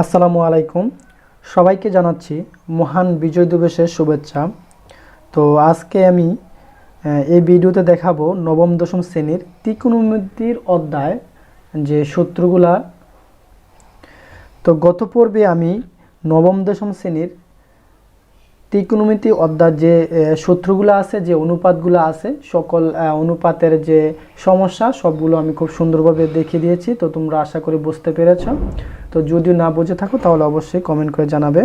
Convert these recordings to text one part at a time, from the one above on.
আসসালামু আলাইকুম। সবাইকে জানাচ্ছি মহান বিজয় দিবসের শুভেচ্ছা। তো আজকে আমি এই ভিডিওতে দেখাবো নবম দশম শ্রেণীর ত্রিকোণমিতির অধ্যায় যে সূত্রগুলা। তো গত পর্বে আমি নবম দশম শ্রেণীর ত্রিকোণমিতি অধ্যায় যে সূত্রগুলো আছে, যে অনুপাতগুলো আছে, সকল অনুপাতের যে সমস্যা সবগুলো আমি খুব সুন্দরভাবে দেখিয়ে দিয়েছি। তো তোমরা আশা করি বুঝতে পেরেছ। তো যদি না বুঝে থাকো তাহলে অবশ্যই কমেন্ট করে জানাবে।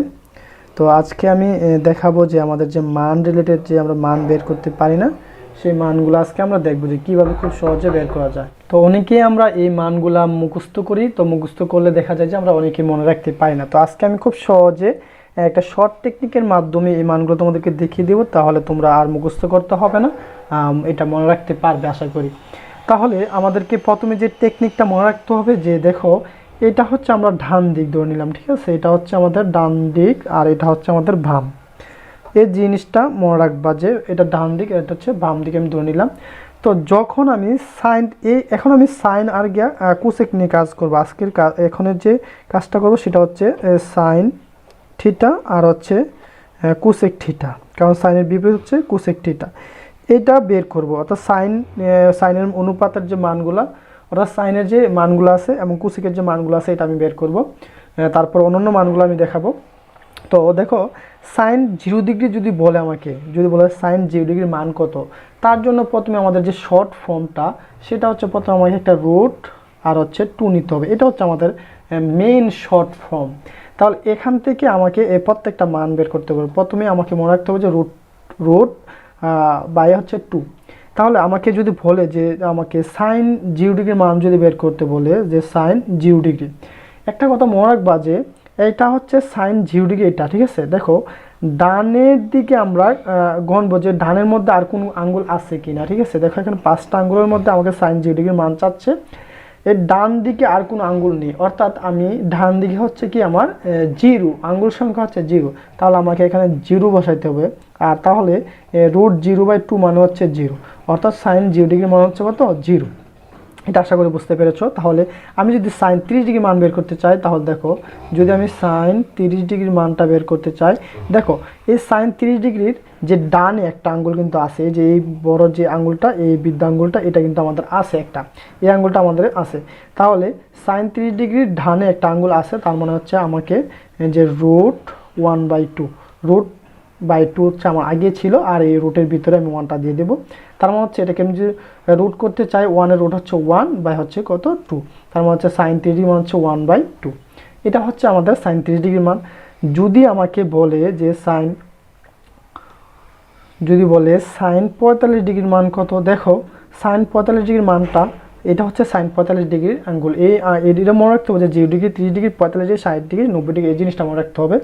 তো আজকে আমি দেখাবো যে আমাদের যে মান রিলেটেড যে আমরা মান বের করতে পারি না, সেই মানগুলো আজকে আমরা দেখবো যে কীভাবে খুব সহজে বের করা যায়। তো অনেকেই আমরা এই মানগুলা মুখস্থ করি, তো মুখস্থ করলে দেখা যায় যে আমরা অনেকেই মনে রাখতে পারি না। তো আজকে আমি খুব সহজে একটা শর্ট টেকনিকের মাধ্যমে এই মানগুলো তোমাদেরকে দেখিয়ে দেবো, তাহলে তোমরা আর মুখস্থ করতে হবে না, এটা মনে রাখতে পারবে আশা করি। তাহলে আমাদেরকে প্রথমে যে টেকনিকটা মনে রাখতে হবে, যে দেখো এটা হচ্ছে আমরা ডান দিক ধরে নিলাম, ঠিক আছে, এটা হচ্ছে আমাদের ডান দিক আর এটা হচ্ছে আমাদের বাম। এই জিনিসটা মনে রাখবা যে এটা ডান দিক, এটা হচ্ছে বাম দিকে আমি ধরে নিলাম। তো যখন আমি এখন আমি সাইন আর গিয়া কোসেক নিয়ে কাজ করবো। আজকের এখনের যে কাজটা করবো সেটা হচ্ছে সাইন থিটা আর হচ্ছে কোসেক থিটা, কারণ সাইনের বিপরীত হচ্ছে কোসেক থিটা। এটা বের করব, অর্থাৎ সাইনের অনুপাতের যে মানগুলা, অর্থাৎ সাইনের যে মানগুলো আছে এবং কোসেকের যে মানগুলো আছে, এটা আমি বের করব। তারপর অন্যান্য মানগুলো আমি দেখাবো। তো দেখো, সাইন 0 ডিগ্রি যদি বলে আমাকে, যদি বলে সাইন 0 ডিগ্রির মান কত, তার জন্য প্রথমে আমাদের যে শর্ট ফর্মটা সেটা হচ্ছে প্রথমে আমাকে একটা রুট আর হচ্ছে 2 নিতে হবে। এটা হচ্ছে আমাদের মেইন শর্ট ফর্ম। তাহলে এখান থেকে আমাকে এই প্রত্যেকটা মান বের করতে হবে। প্রথমে আমাকে মনে রাখতে হবে যে রুট বাই হচ্ছে 2। তাহলে আমাকে যদি বলে যে আমাকে সাইন 0 ডিগ্রির মান যদি বের করতে বলে, যে সাইন 0 ডিগ্রি, একটা কথা মনে রাখবা যে এটা হচ্ছে সাইন 0 ডিগ্রি, এটা ঠিক আছে। দেখো ডানের দিকে আমরা গণবো যে ডানের মধ্যে আর কোনো আঙ্গুল আছে কিনা, ঠিক আছে। দেখো এখানে 5টা আঙ্গুলের মধ্যে আমাকে সাইন 0 ডিগ্রির মান চাচ্ছে, এর ডান দিকে আর কোনো আঙ্গুল নেই, অর্থাৎ আমি ডান দিকে হচ্ছে কি আমার 0 আঙ্গুল সংখ্যা হচ্ছে 0। তাহলে আমাকে এখানে 0 বসাইতে হবে। আর তাহলে √0/2 মানে হচ্ছে 0, অর্থাৎ সাইন 0 ডিগ্রি মানে হচ্ছে কত, 0। এটা আশা করি বুঝতে পেরেছো। তাহলে আমি যদি সাইন 30 ডিগ্রি মান বের করতে চাই, তাহলে দেখো যদি আমি সাইন 30 ডিগ্রির মানটা বের করতে চাই, দেখো এই সাইন 30 ডিগ্রির যে ডানে একটা আঙ্গুল কিন্তু আছে, যে এই বড় যে আঙ্গুলটা, এই বৃদ্ধ আঙ্গুলটা, এটা কিন্তু আমাদের আছে একটা, এই আঙ্গুলটা আমাদের আছে। তাহলে সাইন 30 ডিগ্রির ডানে একটা আঙ্গুল আছে, তার মানে হচ্ছে আমাকে যে √1/2, √2 হচ্ছে আমার আগে ছিল, আর এই রুটের ভিতরে আমি 1টা দিয়ে দেবো। তার মানে হচ্ছে এটাকে আমি যদি রুট করতে চাই, 1-এর রুট হচ্ছে 1 বাই হচ্ছে কত, 2। তার মানে হচ্ছে সাইন 30 ডিগ্রি মান হচ্ছে 1/2। এটা হচ্ছে আমাদের সাইন 30 ডিগ্রির মান। যদি আমাকে বলে যে সাইন 45 ডিগ্রির মান কত, দেখো সাইন 45 ডিগ্রির মানটা, এটা হচ্ছে সাইন 45 ডিগ্রির আঙ্গুল। এটা মনে রাখতে হবে যে 0 degree, 30 degree, 45 degree, 60 degree, 90 degree, এই জিনিসটা মনে রাখতে হবে।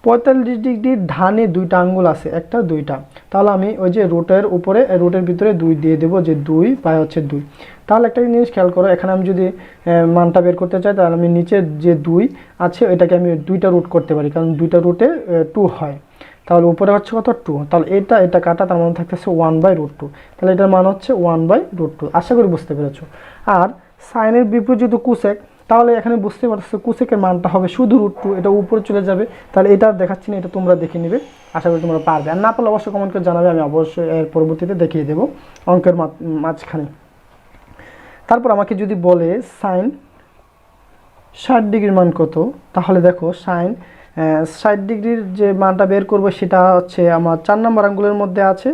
45 ডিগ্রির ডানে 2টা আঙ্গুল আছে, একটা 2টা। তাহলে আমি ওই যে রুটের উপরে, রুটের ভিতরে 2 দিয়ে দেবো, যে 2 বাই হচ্ছে 2। তাহলে একটা জিনিস খেয়াল করো, এখানে আমি যদি মানটা বের করতে চাই, তাহলে আমি নিচে যে 2 আছে এটাকে আমি 2টা রুট করতে পারি, কারণ 2টা রুটে 2 হয়। তাহলে উপরে হচ্ছে কত, 2। তাহলে এটা কাটা, তার মানে থাকতেছে 1/√2। তাহলে এটার মান হচ্ছে 1/√2। আশা করি বুঝতে পেরেছো। আর সাইনের বিপরীত যদি কোসেক, তাহলে এখানে বুঝতে পারছো কোসেকের মানটা হবে শুধু √2, এটা উপরে চলে যাবে। তাহলে এটা দেখাচ্ছি না, এটা তোমরা দেখে নিবে, আশা করি তোমরা পারবে। আর না পারলে অবশ্যই কমেন্ট করে জানাবে, আমি অবশ্যই এর পরবর্তীতে দেখিয়ে দেবো অঙ্কের মাঝখানে। তারপর আমাকে যদি বলে সাইন 60 ডিগ্রির মান কত, তাহলে দেখো সাইন 60 ডিগ্রির যে মানটা বের করবো সেটা হচ্ছে আমার 4 নম্বর আঙ্গুলের মধ্যে আছে।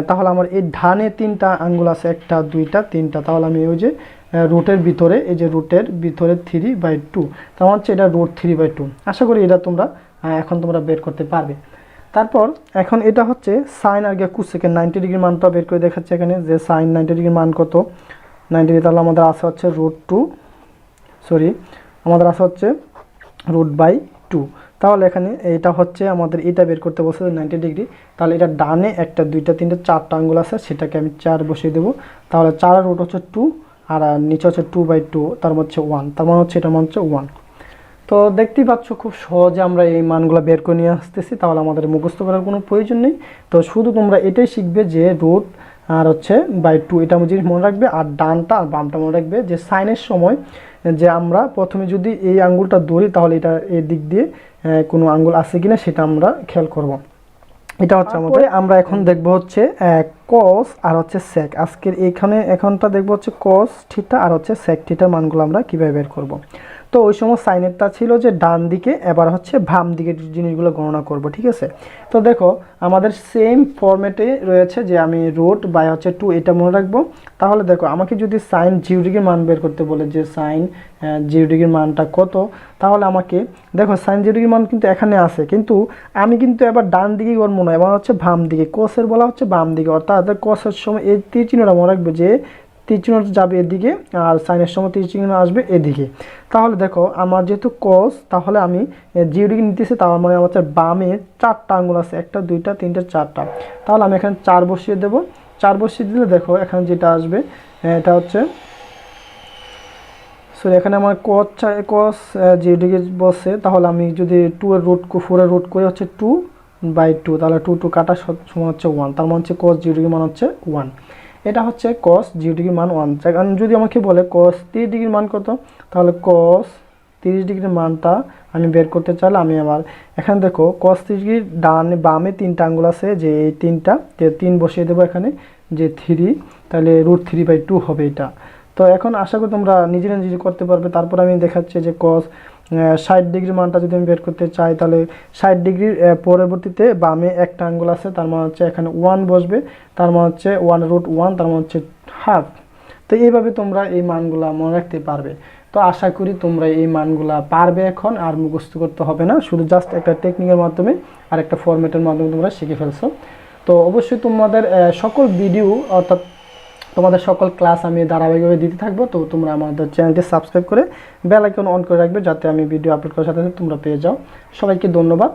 তাহলে আমার এই ডানে 3টা আঙ্গুল আছে, একটা 2টা 3টা। তাহলে আমি ওই যে রুটের ভিতরে, এই যে রুটের ভিতরে 3/2, তার হচ্ছে এটা √3/2। আশা করি এটা তোমরা এখন তোমরা বের করতে পারবে। তারপর এখন এটা হচ্ছে সাইন আর গিয়ে কোসেকের 90 ডিগ্রির মানটা বের করে দেখাচ্ছে এখানে, যে সাইন 90 ডিগ্রির মান কত, 90 ডিগ্রি। তাহলে আমাদের আছে হচ্ছে আমাদের আছে হচ্ছে √2। তাহলে এখানে এটা হচ্ছে আমাদের এটা বের করতে বলছে 90 ডিগ্রি। তাহলে এটা ডানে একটা 2টা 3টা 4টা আঙ্গুল আছে, সেটাকে আমি 4 বসিয়ে দেবো। তাহলে 4 রুট হচ্ছে 2, আর নিচে হচ্ছে 2/2, তার মানে হচ্ছে 1। তার মানে হচ্ছে এটা মান হচ্ছে 1। তো দেখতেই পাচ্ছ খুব সহজে আমরা এই মানগুলো বের করে নিয়ে আসতেছি, তাহলে আমাদের মুখস্থ করার কোনো প্রয়োজন নেই। তো শুধু তোমরা এটাই শিখবে যে রুট আর হচ্ছে √2, এটা জিনিস মনে রাখবে। আর ডানটা আর বামটা মনে রাখবে, যে সাইনের সময় যে আমরা প্রথমে যদি এই আঙ্গুলটা ধরি তাহলে এটা এই দিক দিয়ে কোনো আঙ্গুল আছে কিনা সেটা আমরা খেয়াল করব। এটা হচ্ছে আমাদের। আমরা এখন দেখব হচ্ছে কস আর হচ্ছে সেক। আজকের এখনটা দেখব হচ্ছে কস থিটা আর হচ্ছে সেক থিটার মানগুলো আমরা কিভাবে বের করব। তো ওই সময় সাইনেরটা ছিল যে ডান দিকে, এবার হচ্ছে বাম দিকের জিনিসগুলো গণনা করব, ঠিক আছে। তো দেখো আমাদের সেম ফরম্যাটে রয়েছে যে আমি রুট বাই হচ্ছে 2 এটা মনে রাখবো। তাহলে দেখো আমাকে যদি সাইন 0 ডিগ্রির মান বের করতে বলে যে সাইন 0 ডিগ্রির মানটা কত, তাহলে আমাকে দেখো সাইন 0 ডিগ্রির মান কিন্তু এখানে আছে, কিন্তু আমি কিন্তু এবার ডান দিকে গণবো না, এবার হচ্ছে বাম দিকে। কোসের বলা হচ্ছে বাম দিকে, অর্থাৎ কোসের সময় এই তীর চিহ্নটা মনে রাখবে যে তীর চিহ্নটা যাবে এদিকে আর সাইনের সময় তীর চিহ্ন আসবে এদিকে। তাহলে দেখো আমার যেহেতু কস, তাহলে আমি 0 ডিগ্রি নিতেছি, তার মানে আমার হচ্ছে বামে 4টা আঙ্গুল আছে, 1টা 2টা 3টা 4টা। তাহলে আমি এখানে 4 বসিয়ে দেবো। 4 বসিয়ে দিলে দেখো এখানে যেটা আসবে এটা হচ্ছে, সো এখানে আমার কস 0 ডিগ্রি বসে, তাহলে আমি যদি 2 এর রুট 4 এর রুট করে হচ্ছে 2/2, তাহলে 2 কাটা সমান হচ্ছে 1, তার মানে হচ্ছে কস 0 ডিগ্রি মান হচ্ছে 1। এটা হচ্ছে কস 0 ডিগ্রির মান 1। কারণ যদি আমাকে বলে কস 30 ডিগ্রির মান কত, তাহলে কস 30 ডিগ্রির মানটা আমি বের করতে চাইলে আমি আবার এখানে দেখো কস 30 ডিগ্রির বামে 3টা আঙ্গুল আছে, যে এই 3টা, যে 3 বসিয়ে দেবো এখানে, যে 3, তাহলে √3/2 হবে এটা। তো এখন আশা করি তোমরা নিজে করতে পারবে। তারপর আমি দেখাচ্ছি যে কস 60 ডিগ্রির মানটা যদি আমি বের করতে চাই, তাহলে 60 ডিগ্রির পরবর্তীতে বামে একটা আঙ্গুল আছে, তার মানে হচ্ছে এখানে 1 বসবে, তার মানে হচ্ছে 1√1, তার মানে হচ্ছে হাফ। তো এইভাবে তোমরা এই মানগুলা মনে রাখতে পারবে। তো আশা করি তোমরা এই মানগুলা পারবে, এখন আর মুখস্থ করতে হবে না, শুধু জাস্ট একটা টেকনিকের মাধ্যমে আর একটা ফরম্যাটের মাধ্যমে তোমরা শিখে ফেলছো। তো অবশ্যই তোমাদের সকল ভিডিও অর্থাৎ তোমাদের সকল ক্লাস আমি ধারাবাহিকভাবে দিতে থাকবো। তো তোমরা আমাদের চ্যানেলটি সাবস্ক্রাইব করে বেল আইকন অন করে রাখবে, যাতে আমি ভিডিও আপলোড করার সাথে সাথে তোমরা পেয়ে যাও। সবাইকে ধন্যবাদ।